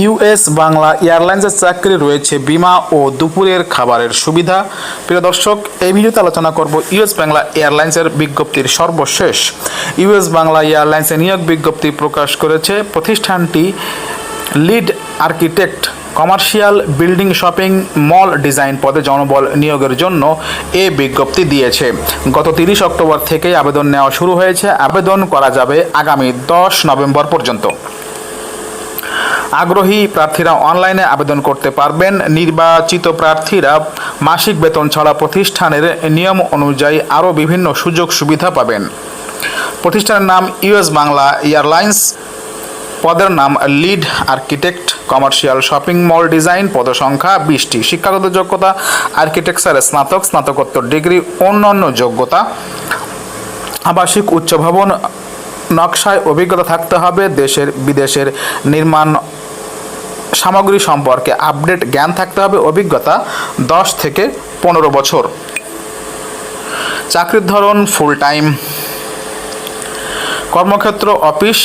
US Bangla এয়ারলাইন্সের চাকরি রয়েছে বিমা ও দুপুরের খাবারের সুবিধা। প্রিয় দর্শক, এই ভিডিওতে আলোচনা করব ইউএস বাংলা এয়ারলাইন্সের বিজ্ঞপ্তির সর্বশেষ। ইউএস বাংলা এয়ারলাইন্সের নিয়োগ বিজ্ঞপ্তি প্রকাশ করেছে প্রতিষ্ঠানটি lead architect commercial building shopping mall design পদে জনবল নিয়োগের জন্য এ বিজ্ঞপ্তি দিয়েছে। গত 30 অক্টোবর থেকেই আবেদন নেওয়া শুরু হয়েছে। আবেদন করা যাবে আগামী 10 নভেম্বর পর্যন্ত। আগ্রহী প্রার্থীরা অনলাইনে আবেদন করতে পারবেন। নির্বাচিত প্রার্থীরা মাসিক বেতন ছাড়া প্রতিষ্ঠানের নিয়ম অনুযায়ী আরও বিভিন্ন সুযোগ সুবিধা পাবেন। প্রতিষ্ঠানের নাম ইউএস বাংলা এয়ারলাইন্স, পদের নাম lead architect commercial shopping mall design, পদসংখ্যা 20টি। শিক্ষাগত যোগ্যতা আর্কিটেকচারে স্নাতক, স্নাতকোত্তর ডিগ্রি, অন্যান্য যোগ্যতা আবাসিক উচ্চ ভবন নকশায় অভিজ্ঞতা থাকতে হবে। দেশের বিদেশের নির্মাণ সামগ্রী সম্পর্কে আপডেট জ্ঞান থাকতে হবে। অভিজ্ঞতা 10 থেকে 15 বছর। চাকরির ধরন ফুল টাইম। কর্মক্ষেত্র অফিস।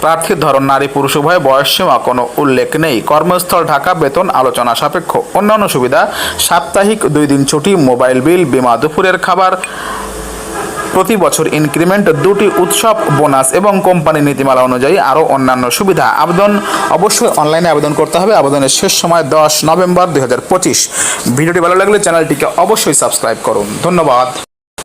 প্রার্থীর ধরন নারী পুরুষ উভয়। বয়সসীমা কোনো উল্লেখ নেই। কর্মস্থল ঢাকা। বেতন আলোচনা সাপেক্ষ। অন্যান্য সুবিধা সাপ্তাহিক 2 দিন ছুটি, মোবাইল বিল, বিমা, দুপুরের খাবার, প্রতি বছর ইনক্রিমেন্ট, 2টি উৎসব বোনাস এবং কোম্পানির নীতিমালা অনুযায়ী আরও অন্যান্য সুবিধা। আবেদন অবশ্যই অনলাইনে আবেদন করতে হবে। আবেদনের শেষ সময় 10 নভেম্বর 2025। ভিডিওটি ভালো লাগলে চ্যানেলটিকে অবশ্যই সাবস্ক্রাইব করুন। ধন্যবাদ।